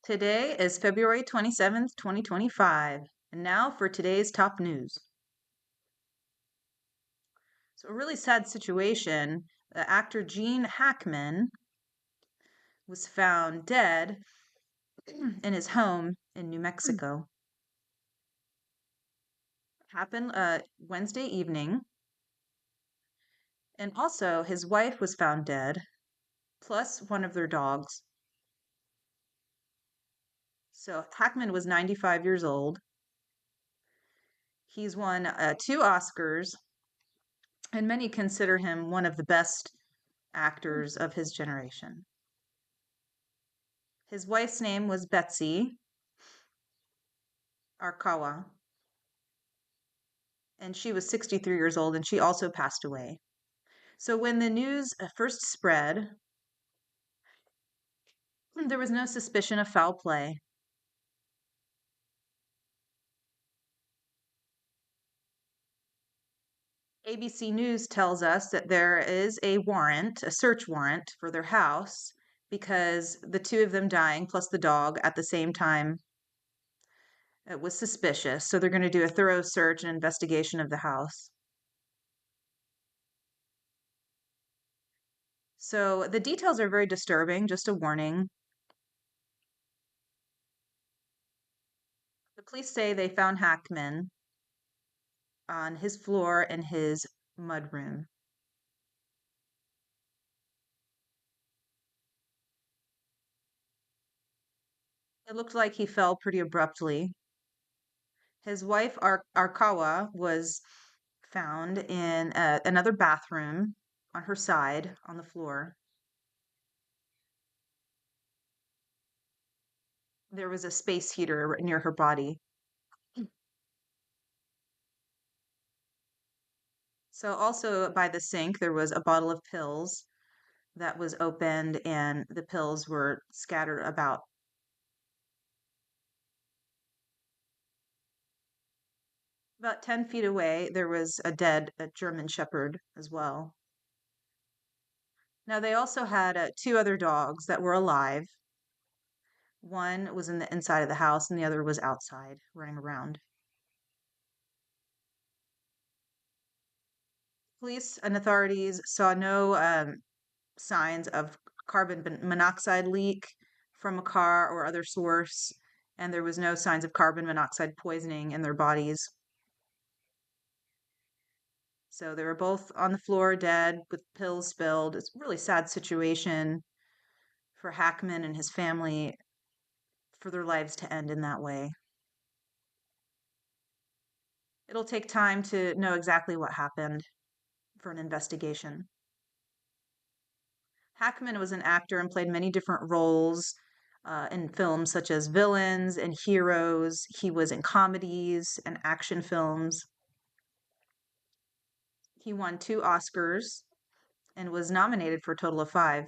Today is February 27th, 2025. And now for today's top news. So, a really sad situation. Actor Gene Hackman was found dead in his home in New Mexico. Happened Wednesday evening. And also, his wife was found dead, plus one of their dogs. So, Hackman was 95 years old. He's won two Oscars, and many consider him one of the best actors of his generation. His wife's name was Betsy Arkawa, and she was 63 years old, and she also passed away. So when the news first spread, there was no suspicion of foul play. ABC News tells us that there is a warrant, a search warrant for their house because the two of them dying plus the dog at the same time, it was suspicious. So they're going to do a thorough search and investigation of the house. So the details are very disturbing, just a warning. The police say they found Hackman on his floor in his mudroom. It looked like he fell pretty abruptly. His wife, Arkawa, was found in another bathroom on her side on the floor. There was a space heater near her body. So, also by the sink, there was a bottle of pills that was opened, and the pills were scattered about. About 10 feet away, there was a German Shepherd as well. Now, they also had two other dogs that were alive. One was in the inside of the house, and the other was outside running around. Police and authorities saw no signs of carbon monoxide leak from a car or other source, and there was no signs of carbon monoxide poisoning in their bodies. So they were both on the floor dead with pills spilled. It's a really sad situation for Hackman and his family for their lives to end in that way. It'll take time to know exactly what happened for an investigation. Hackman was an actor and played many different roles in films such as villains and heroes. He was in comedies and action films. He won two Oscars and was nominated for a total of five.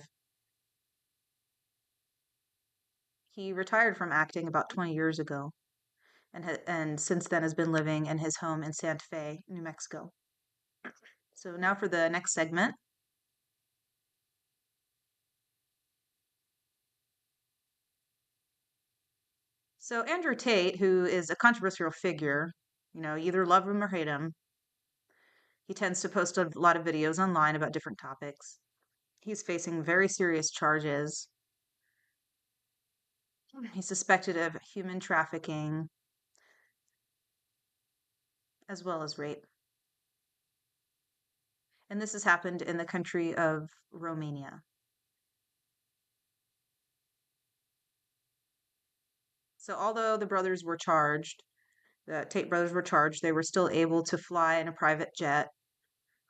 He retired from acting about 20 years ago and since then has been living in his home in Santa Fe, New Mexico. So now for the next segment. So Andrew Tate, who is a controversial figure, you either love him or hate him. He tends to post a lot of videos online about different topics. He's facing very serious charges. He's suspected of human trafficking as well as rape. And this has happened in the country of Romania. So although the brothers were charged, the Tate brothers were charged, they were still able to fly in a private jet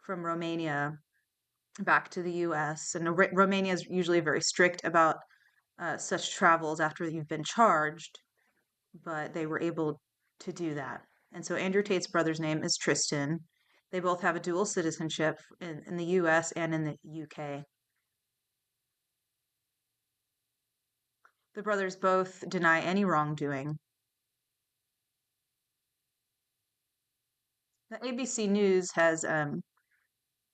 from Romania back to the US. And Romania is usually very strict about such travels after you've been charged, but they were able to do that. And so Andrew Tate's brother's name is Tristan. They both have a dual citizenship in the US and in the UK. The brothers both deny any wrongdoing. The ABC News has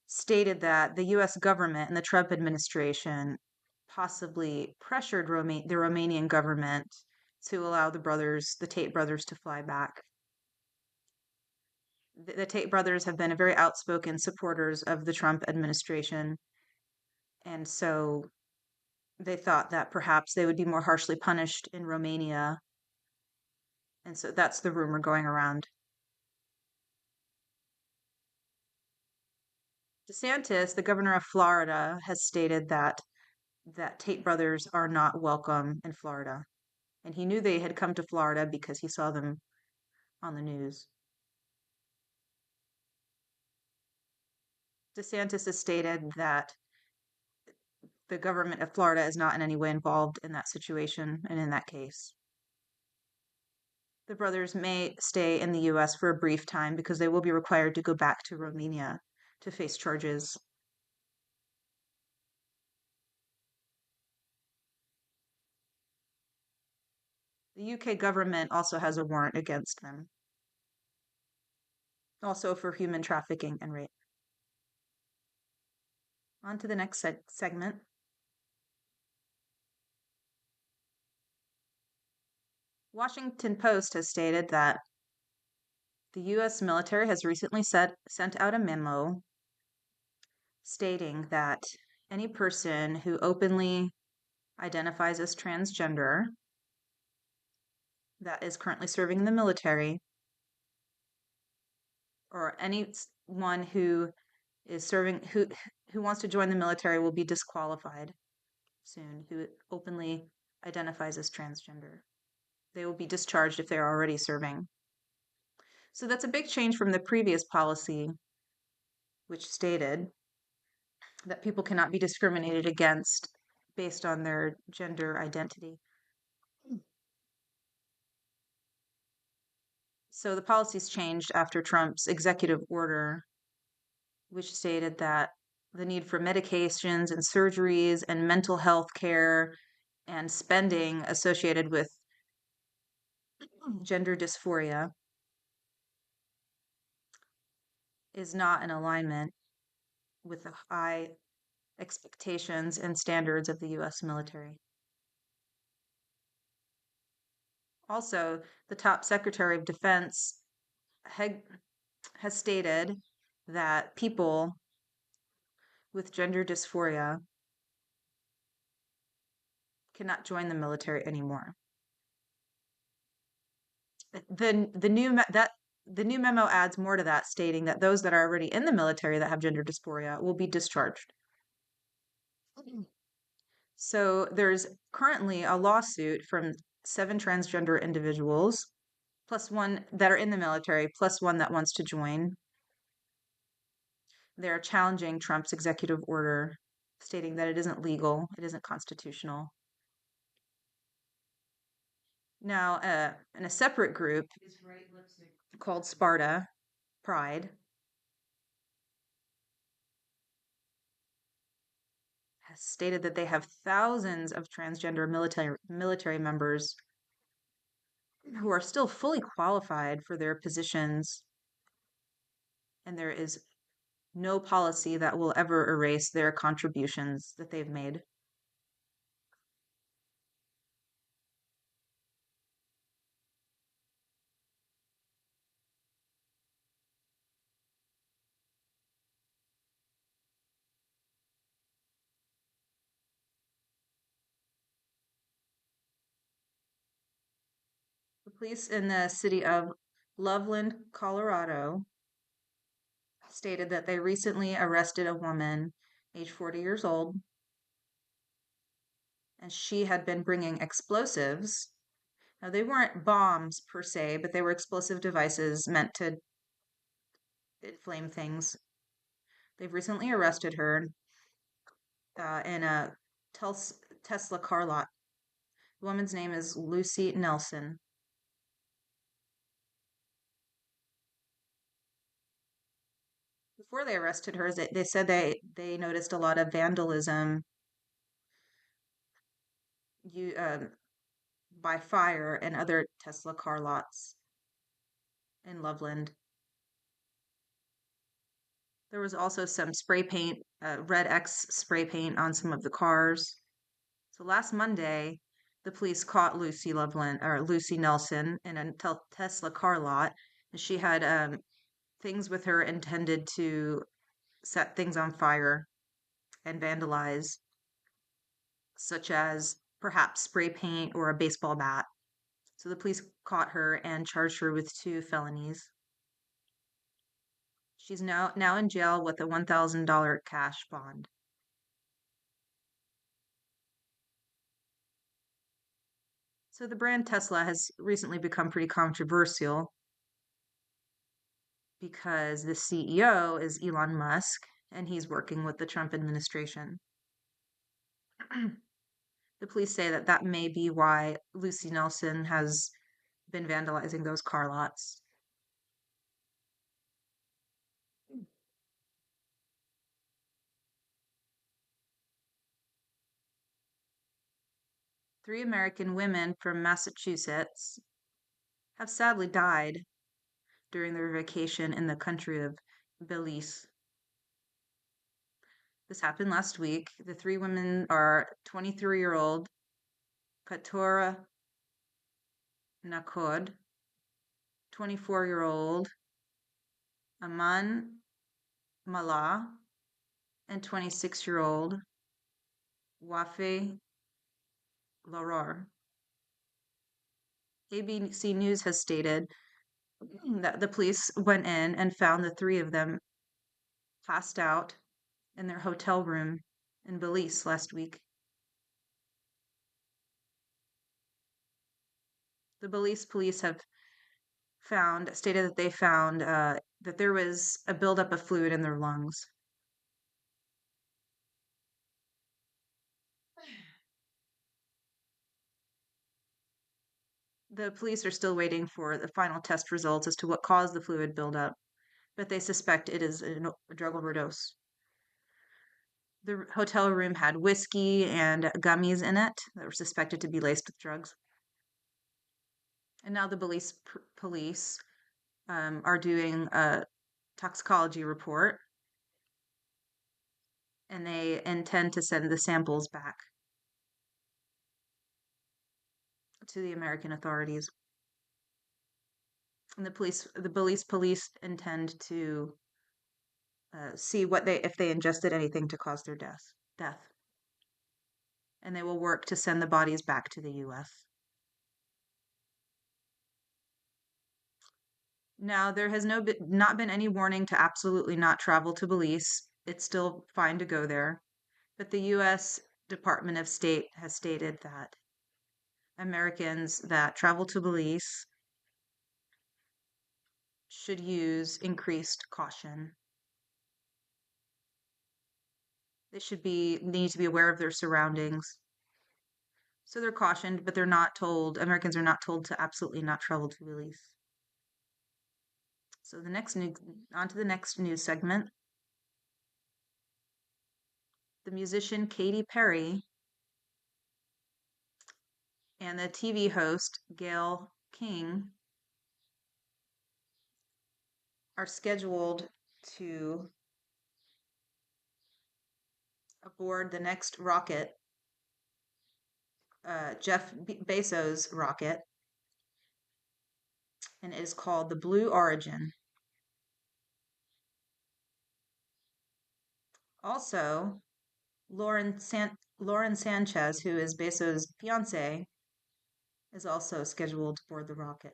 stated that the US government and the Trump administration possibly pressured the Romanian government to allow the Tate brothers, to fly back. The Tate brothers have been very outspoken supporters of the Trump administration, and so they thought that perhaps they would be more harshly punished in Romania, and so that's the rumor going around. DeSantis, the governor of Florida, has stated that Tate brothers are not welcome in Florida, and he knew they had come to Florida because he saw them on the news. DeSantis has stated that the government of Florida is not in any way involved in that situation and in that case. The brothers may stay in the US for a brief time because they will be required to go back to Romania to face charges. The UK government also has a warrant against them, also for human trafficking and rape. On to the next segment. Washington Post has stated that the US military has recently sent out a memo stating that any person who openly identifies as transgender that is currently serving in the military, or anyone who is serving who wants to join the military, will be disqualified soon, who openly identifies as transgender. They will be discharged if they're already serving. So that's a big change from the previous policy, which stated that people cannot be discriminated against based on their gender identity. So the policies changed after Trump's executive order, which stated that the need for medications and surgeries and mental health care and spending associated with gender dysphoria is not in alignment with the high expectations and standards of the US military. Also, the top Secretary of Defense has stated that people with gender dysphoria cannot join the military anymore. The new memo adds more to that, stating that those that are already in the military that have gender dysphoria will be discharged. So there's currently a lawsuit from 7 transgender individuals, plus one that are in the military, plus one that wants to join. They're challenging Trump's executive order, stating that it isn't legal, it isn't constitutional. Now, in a separate group called Sparta Pride, has stated that they have thousands of transgender military members who are still fully qualified for their positions, and there is no policy that will ever erase their contributions that they've made. The police in the city of Loveland, Colorado, stated that they recently arrested a woman, age 40 years old, and she had been bringing explosives. Now, they weren't bombs per se, but they were explosive devices meant to inflame things. They've recently arrested her in a Tesla car lot. The woman's name is Lucy Nelson. Before they arrested her, they said they noticed a lot of vandalism by fire in other Tesla car lots in Loveland. There was also some spray paint, red X spray paint on some of the cars. So last Monday, the police caught Lucy Nelson in a Tesla car lot, and she had things with her intended to set things on fire and vandalize, such as perhaps spray paint or a baseball bat. So the police caught her and charged her with 2 felonies. She's now in jail with a $1,000 cash bond. So the brand Tesla has recently become pretty controversial because the CEO is Elon Musk and he's working with the Trump administration. The police say that that may be why Lucy Nelson has been vandalizing those car lots. 3 American women from Massachusetts have sadly died during their vacation in the country of Belize. This happened last week. The 3 women are 23-year-old Katora Nakod, 24-year-old Aman Mala, and 26-year-old Wafe Larar. ABC News has stated that the police went in and found the 3 of them passed out in their hotel room in Belize last week. The Belize police have stated that they found that there was a buildup of fluid in their lungs. The police are still waiting for the final test results as to what caused the fluid buildup, but they suspect it is a drug overdose. The hotel room had whiskey and gummies in it that were suspected to be laced with drugs. And now the police are doing a toxicology report, and they intend to send the samples back to the American authorities. And the police intend to see if they ingested anything to cause their death, and they will work to send the bodies back to the U.S. Now, there has not been any warning to absolutely not travel to Belize. It's still fine to go there, but the U.S. Department of State has stated that Americans that travel to Belize should use increased caution. They need to be aware of their surroundings. So they're cautioned, but Americans are not told to absolutely not travel to Belize. So on to the next news segment. The musician Katy Perry and the TV host Gayle King are scheduled to aboard the next rocket, Jeff Bezos' rocket, and it is called the Blue Origin. Also, Lauren Sanchez, who is Bezos' fiance, is also scheduled to board the rocket.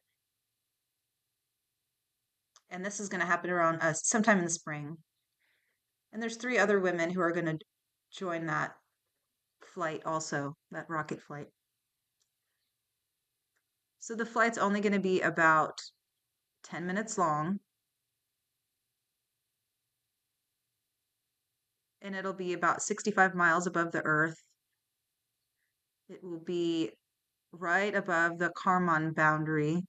And this is going to happen around sometime in the spring. And there's 3 other women who are going to join that flight also, that rocket flight. So the flight's only going to be about 10 minutes long, and it'll be about 65 miles above the Earth. It will be right above the Kármán boundary.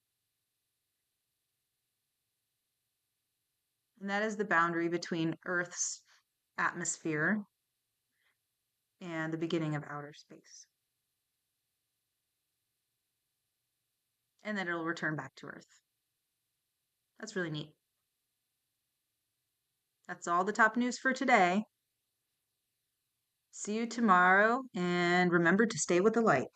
And that is the boundary between Earth's atmosphere and the beginning of outer space. And then it'll return back to Earth. That's really neat. That's all the top news for today. See you tomorrow, and remember to stay with the light.